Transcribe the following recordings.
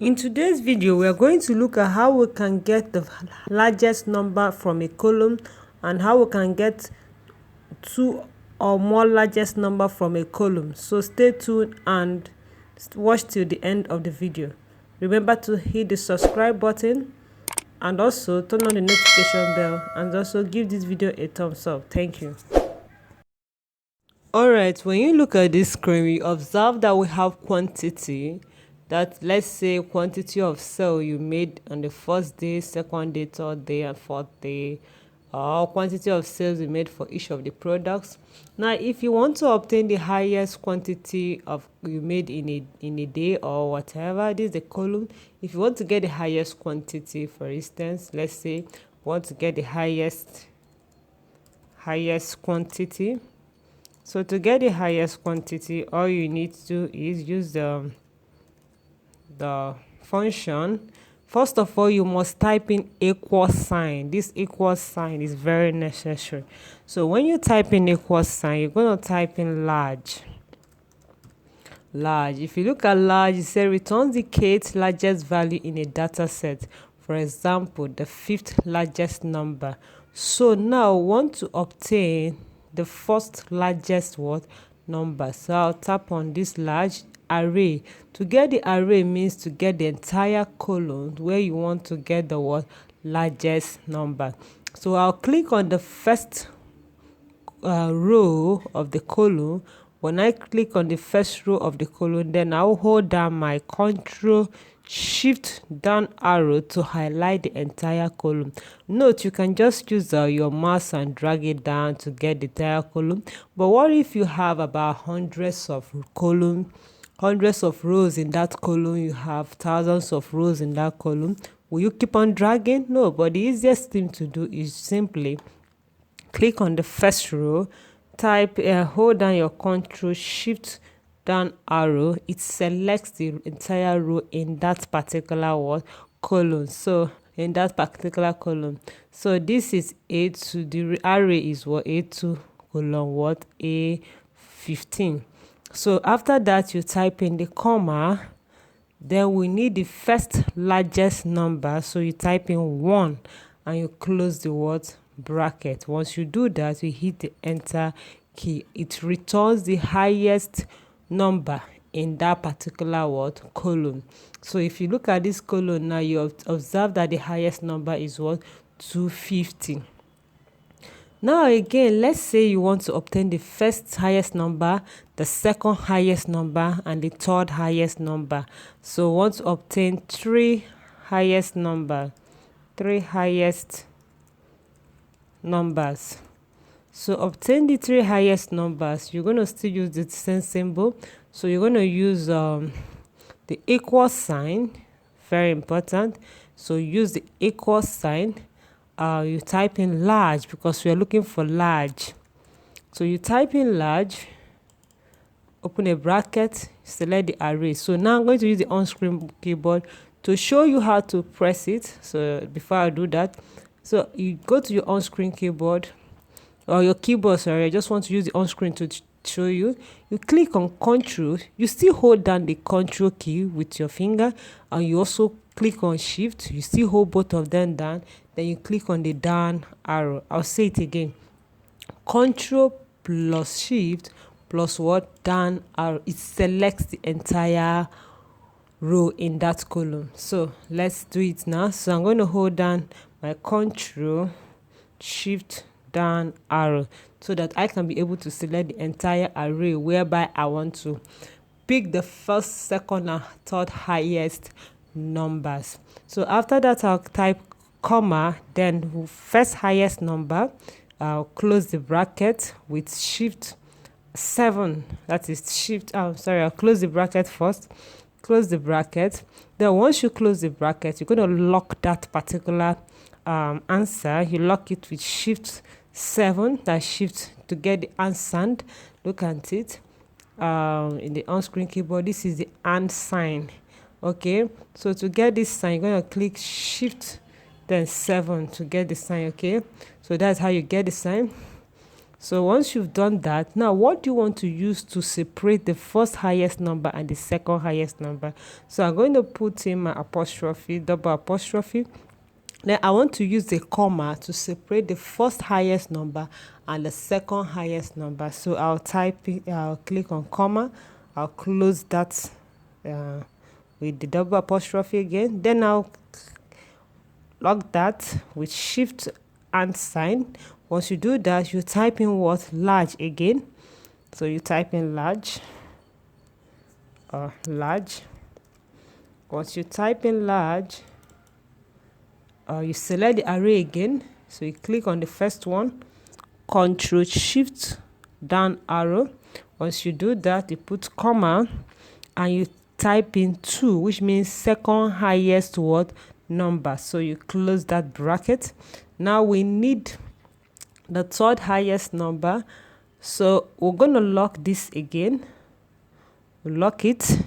In today's video, we are going to look at how we can get the largest number from a column and how we can get two or more largest number from a column. So stay tuned and watch till the end of the video. Remember to hit the subscribe button and also turn on the notification bell and also give this video a thumbs up. Thank you. Alright, when you look at this screen, we observe that we have quantity. That, let's say, quantity of cell you made on the first day, second day, third day, and fourth day, or quantity of cells you made for each of the products. Now, if you want to obtain the highest quantity of you made in a day or whatever, this is the column. If you want to get the highest quantity, for instance, let's say you want to get the highest quantity. So to get the highest quantity, all you need to do is use the function. First of all, you must type in equal sign. This equal sign is very necessary. So when you type in equal sign, you're going to type in large. If you look at large, it says returns the kth largest value in a data set. For example, the fifth largest number. So now we want to obtain the first largest number. So I'll tap on this large array. To get the array means to get the entire column where you want to get the largest number. So I'll click on the first row of the column. When I click on the first row of the column, then I'll hold down my Control Shift down arrow to highlight the entire column. Note, you can just use your mouse and drag it down to get the entire column. But what if you have about hundreds of rows in that column? You have thousands of rows in that column. Will you keep on dragging? No, but the easiest thing to do is simply click on the first row, hold down your Control Shift down arrow. It selects the entire row in that particular column. So in that particular column, so this is A2. The array is A2 colon A15. So after that, you type in the comma. Then we need the first largest number. So you type in 1 and you close the bracket. Once you do that, you hit the enter key. It returns the highest number in that particular column. So if you look at this column now, you observe that the highest number is 250. Now again, let's say you want to obtain the first highest number, the second highest number, and the third highest number. So we want to obtain three highest numbers. So obtain the three highest numbers. You're going to still use the same symbol. So you're going to use the equal sign. Very important. So use the equal sign. You type in large because we are looking for large. So you type in large, open a bracket, select the array. So now I'm going to use the on-screen keyboard to show you how to press it. So before I do that, so you go to your on-screen keyboard, or your keyboard, sorry, I just want to use the on-screen to show you. You click on Control, you still hold down the Control key with your finger, and you also click on Shift, you still hold both of them down, then you click on the down arrow. I'll say it again. Control plus Shift plus down arrow. It selects the entire row in that column. So let's do it now. So I'm going to hold down my Control Shift down arrow so that I can be able to select the entire array whereby I want to pick the first, second, and third highest numbers. So after that, I'll type comma, then first highest number. I'll close the bracket with Shift 7. That is Shift. I'll close the bracket first. Close the bracket. Then once you close the bracket, you're going to lock that particular answer. You lock it with Shift 7. That Shift to get the answer. Look at it in the on-screen keyboard. This is the and sign. Okay, so to get this sign, you're going to click Shift then 7 to get the sign. Okay, so that's how you get the sign. So once you've done that, now what do you want to use to separate the first highest number and the second highest number? So I'm going to put in my apostrophe, double apostrophe. Then I want to use the comma to separate the first highest number and the second highest number. So I'll click on comma, I'll close that with the double apostrophe again. Then I'll lock that with shift and sign. Once you do that, you type in what? Large again. So you type in large or large. Once you type in large, you select the array again. So you click on the first one, Control Shift down arrow. Once you do that, you put comma and you type in 2, which means second highest what number. So you close that bracket. Now we need the third highest number, so we're going to lock this again. We'll lock it,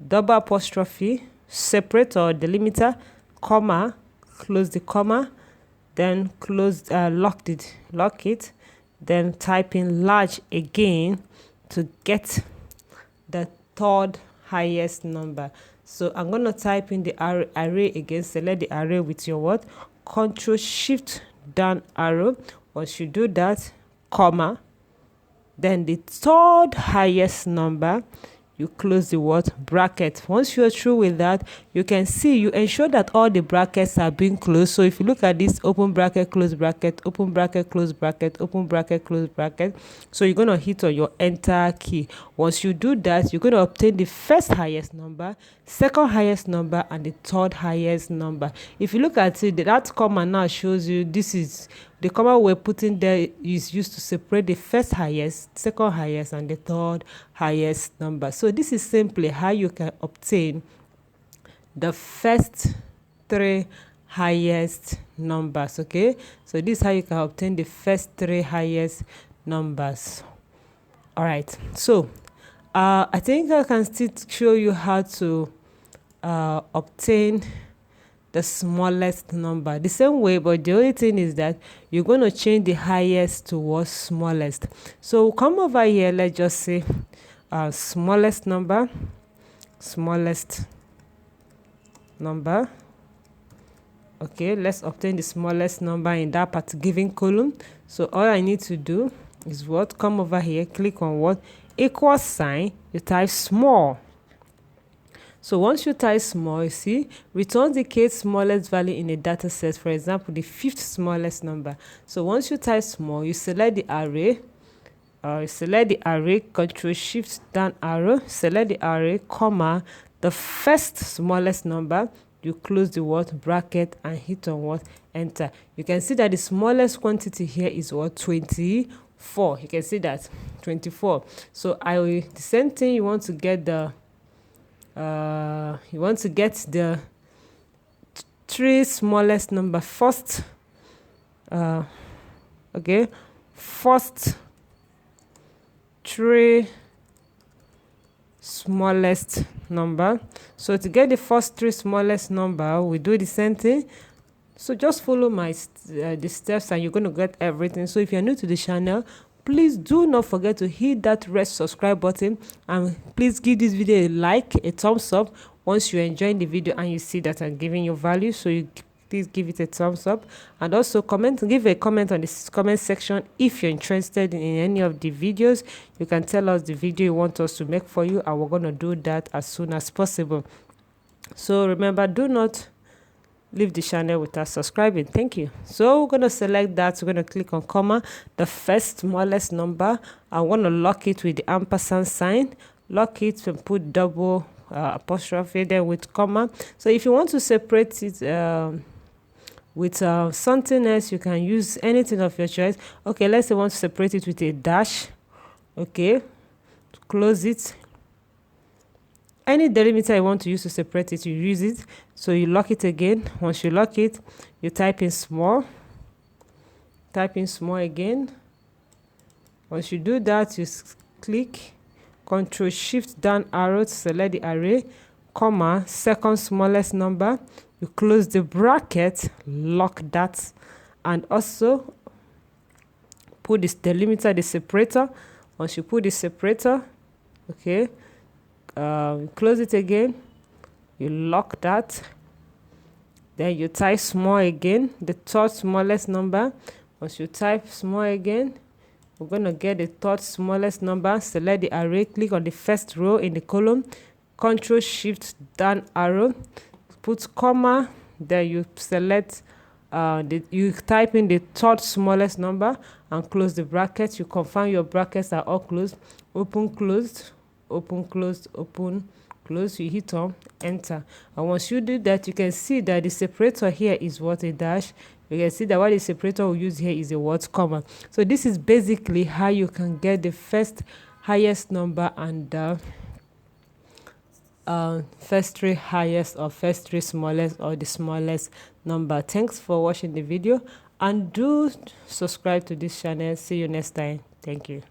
double apostrophe, separate or delimiter, comma, close the comma, then lock it, then type in large again to get the third highest number. So I'm going to type in the array again. Select the array with your what? Control Shift down arrow. Once you do that, comma, then the third highest number, you close the what? Bracket. Once you're through with that, you can see you ensure that all the brackets are being closed. So if you look at this, open bracket, close bracket, open bracket, close bracket, open bracket, close bracket. So you're going to hit on your enter key. Once you do that, you're going to obtain the first highest number, second highest number, and the third highest number. If you look at it, that comma now shows you this is the comma we're putting there is used to separate the first highest, second highest, and the third highest number. So this is simply how you can obtain the first 3 highest numbers. Okay, so this is how you can obtain the first 3 highest numbers. All right, so I think I can still show you how to obtain the smallest number the same way, but the only thing is that you're going to change the highest towards smallest. So come over here, let's just say smallest number. Okay, let's obtain the smallest number in that part given column. So all I need to do is what? Come over here, click on what? Equal sign, you type small. So once you type small, you see, return the kth smallest value in a data set, for example, the 5th smallest number. So once you type small, you select the array, Control Shift down arrow, select the array, comma, the first smallest number, you close the what? Bracket and hit on what? Enter. You can see that the smallest quantity here is what? 24. You can see that 24. So the same thing, you want to get the 3 smallest number first. Okay, first 3 smallest number. So to get the first 3 smallest number, we do the same thing. So just follow the steps and you're going to get everything. So if you're new to the channel, please do not forget to hit that red subscribe button, and please give this video a like, a thumbs up once you're enjoying the video and you see that I'm giving you value. So you please give it a thumbs up, and also give a comment on this comment section if you're interested in any of the videos. You can tell us the video you want us to make for you, and we're going to do that as soon as possible. So remember, do not leave the channel without subscribing. Thank you. So we're going to select that. We're going to click on comma, the first smallest number. I want to lock it with the ampersand sign. Lock it and put double apostrophe there with comma. So if you want to separate it with something else, you can use anything of your choice. Okay, let's say I want to separate it with a dash. Okay, close it. Any delimiter you want to use to separate it, you use it. So you lock it again. Once you lock it, you type in small. Type in small again. Once you do that, you click Control Shift down arrow to select the array, comma, second smallest number. You close the bracket, lock that, and also put this delimiter, the separator. Once you put the separator, okay, close it again, you lock that, then you type small again, the third smallest number. Once you type small again, we're going to get the third smallest number. Select the array, click on the first row in the column, Control Shift down arrow, put comma, then you select you type in the third smallest number and close the bracket. You confirm your brackets are all closed. Open, closed, open, closed, open, close. You hit on enter, and once you do that, you can see that the separator here is what, a dash. You can see that what the separator will use here is a word comma. So this is basically how you can get the first highest number and first three highest or first three smallest or the smallest number. Thanks for watching the video, and do subscribe to this channel. See you next time. Thank you.